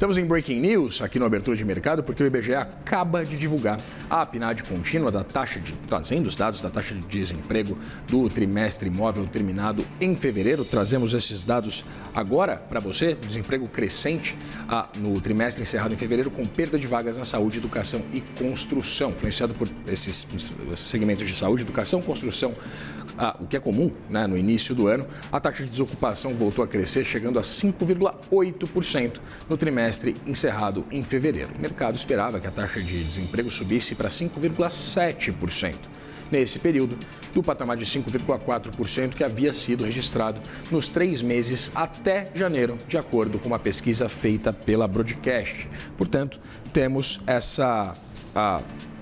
Estamos em Breaking News aqui no Abertura de Mercado porque o IBGE acaba de divulgar a PNAD contínua trazendo os dados da taxa de desemprego do trimestre imóvel terminado em fevereiro. Trazemos esses dados agora para você. Desemprego crescente no trimestre encerrado em fevereiro com perda de vagas na saúde, educação e construção, influenciado por esses segmentos de saúde, educação, construção, o que é comum, né, no início do ano. A taxa de desocupação voltou a crescer, chegando a 5,8% no trimestre encerrado em fevereiro. O mercado esperava que a taxa de desemprego subisse para 5,7% nesse período, do patamar de 5,4% que havia sido registrado nos 3 meses até janeiro, de acordo com uma pesquisa feita pela Broadcast. Portanto, temos essa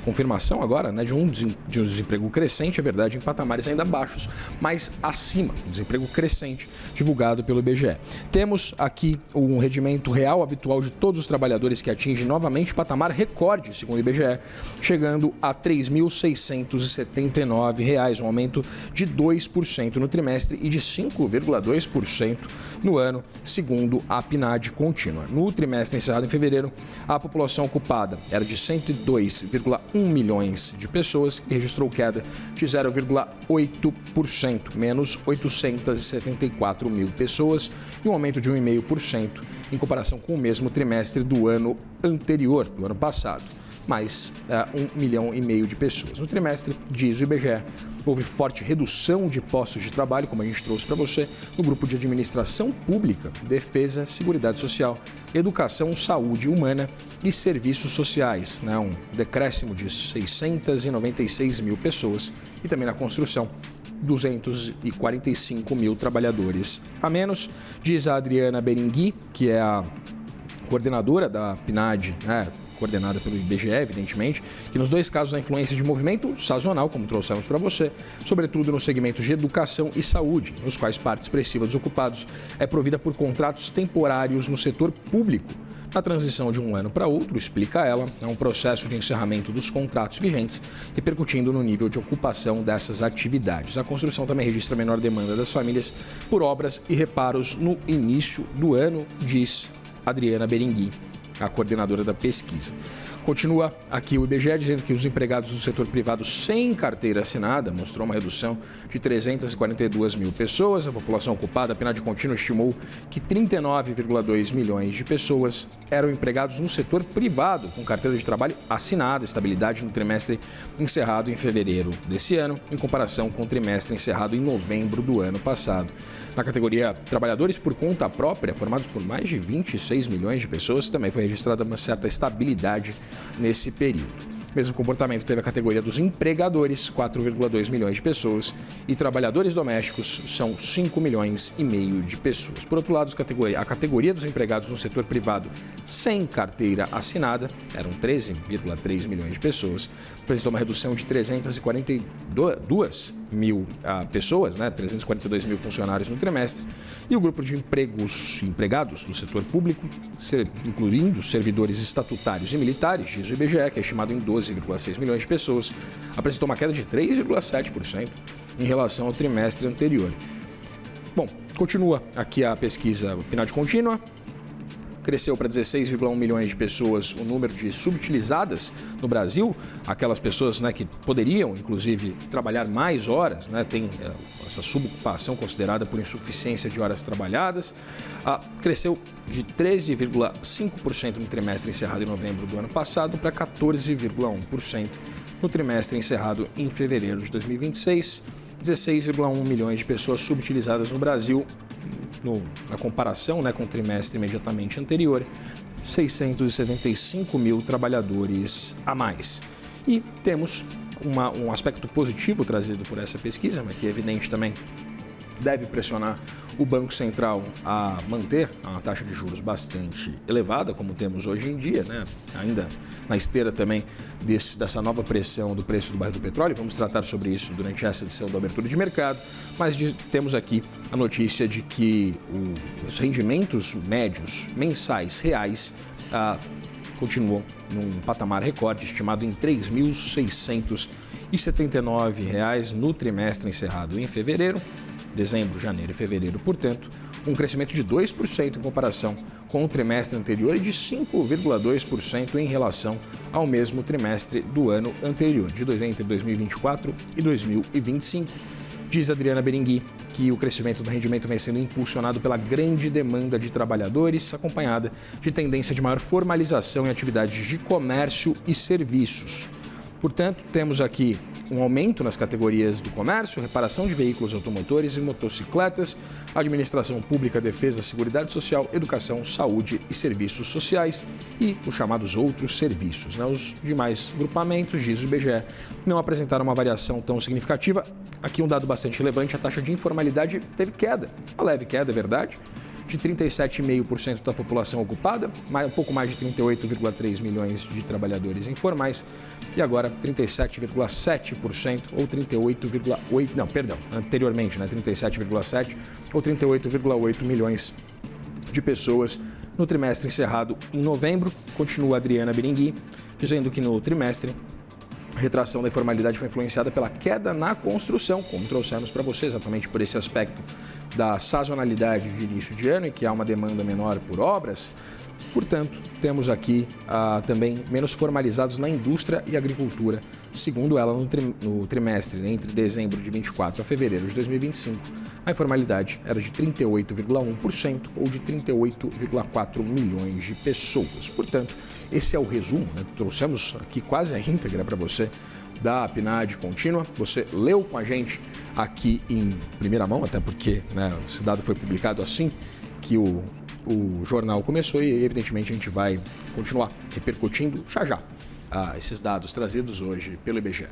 confirmação agora, né, de um desemprego crescente, é verdade, em patamares ainda baixos, mas acima, um desemprego crescente divulgado pelo IBGE. Temos aqui um rendimento real habitual de todos os trabalhadores que atinge novamente patamar recorde, segundo o IBGE, chegando a R$ 3.679, um aumento de 2% no trimestre e de 5,2% no ano, segundo a PNAD contínua. No trimestre encerrado em fevereiro, a população ocupada era de 102,1 milhões de pessoas e registrou queda de 0,8%, menos 874 mil pessoas, e um aumento de 1,5% em comparação com o mesmo trimestre do ano anterior, do ano passado, mais 1,5 milhão de pessoas. No trimestre, diz o IBGE, houve forte redução de postos de trabalho, como a gente trouxe para você, no grupo de administração pública, defesa, seguridade social, educação, saúde humana e serviços sociais, né? Um decréscimo de 696 mil pessoas, e também na construção, 245 mil trabalhadores a menos, diz a Adriana Berengui, que é a coordenadora da PNAD, né, coordenada pelo IBGE, evidentemente, que nos dois casos a influência de movimento sazonal, como trouxemos para você, sobretudo nos segmentos de educação e saúde, nos quais parte expressiva dos ocupados é provida por contratos temporários no setor público. Na transição de um ano para outro, explica ela, é um processo de encerramento dos contratos vigentes, repercutindo no nível de ocupação dessas atividades. A construção também registra menor demanda das famílias por obras e reparos no início do ano, diz Adriana Berengui, a coordenadora da pesquisa. Continua aqui o IBGE dizendo que os empregados do setor privado sem carteira assinada mostrou uma redução de 342 mil pessoas. A população ocupada, a PNAD contínua estimou que 39,2 milhões de pessoas eram empregados no setor privado com carteira de trabalho assinada, estabilidade no trimestre encerrado em fevereiro desse ano, em comparação com o trimestre encerrado em novembro do ano passado. Na categoria trabalhadores por conta própria, formados por mais de 26 milhões de pessoas, também foi registrada uma certa estabilidade nesse período. Mesmo comportamento teve a categoria dos empregadores, 4,2 milhões de pessoas, e trabalhadores domésticos são 5 milhões e meio de pessoas. Por outro lado, a categoria dos empregados no setor privado sem carteira assinada, eram 13,3 milhões de pessoas, apresentou uma redução de 342 mil pessoas, né, 342 mil funcionários no trimestre, e o grupo de empregados do setor público, incluindo servidores estatutários e militares, diz o IBGE, que é estimado em 12,6 milhões de pessoas, apresentou uma queda de 3,7% em relação ao trimestre anterior. Bom, continua aqui a pesquisa PNAD contínua. Cresceu para 16,1 milhões de pessoas o número de subutilizadas no Brasil, aquelas pessoas, né, que poderiam, inclusive, trabalhar mais horas, né, tem essa subocupação considerada por insuficiência de horas trabalhadas. Cresceu de 13,5% no trimestre encerrado em novembro do ano passado para 14,1% no trimestre encerrado em fevereiro de 2026. 16,1 milhões de pessoas subutilizadas no Brasil, na comparação, né, com o trimestre imediatamente anterior, 675 mil trabalhadores a mais. E temos um aspecto positivo trazido por essa pesquisa, mas que é evidente também deve pressionar o Banco Central a manter uma taxa de juros bastante elevada, como temos hoje em dia, né? Ainda na esteira também dessa nova pressão do preço do barril do petróleo. Vamos tratar sobre isso durante essa edição do Abertura de Mercado, mas temos aqui a notícia de que os rendimentos médios mensais reais continuam num patamar recorde, estimado em R$ 3.679 no trimestre encerrado em fevereiro, dezembro, janeiro e fevereiro, portanto, um crescimento de 2% em comparação com o trimestre anterior e de 5,2% em relação ao mesmo trimestre do ano anterior, entre 2024 e 2025. Diz Adriana Berengui que o crescimento do rendimento vem sendo impulsionado pela grande demanda de trabalhadores, acompanhada de tendência de maior formalização em atividades de comércio e serviços. Portanto, temos aqui um aumento nas categorias do comércio, reparação de veículos automotores e motocicletas, administração pública, defesa, seguridade social, educação, saúde e serviços sociais e os chamados outros serviços. Os demais grupamentos, diz o IBGE, não apresentaram uma variação tão significativa. Aqui um dado bastante relevante, a taxa de informalidade teve queda, uma leve queda, é verdade, de 37,5% da população ocupada, um pouco mais de 38,3 milhões de trabalhadores informais, e agora 37,7% ou 38,8, não, perdão, anteriormente, 37,7 ou 38,8 milhões de pessoas no trimestre encerrado em novembro. Continua a Adriana Berengui, dizendo que no trimestre a retração da informalidade foi influenciada pela queda na construção, como trouxemos para você, exatamente por esse aspecto da sazonalidade de início de ano, em que há uma demanda menor por obras. Portanto, temos aqui também menos formalizados na indústria e agricultura, segundo ela, no trimestre entre dezembro de 24 a fevereiro de 2025, a informalidade era de 38,1% ou de 38,4 milhões de pessoas. Portanto, esse é o resumo, trouxemos aqui quase a íntegra para você da PNAD contínua. Você leu com a gente aqui em primeira mão, até porque esse dado foi publicado assim que o jornal começou e, evidentemente, a gente vai continuar repercutindo já esses dados trazidos hoje pelo IBGE.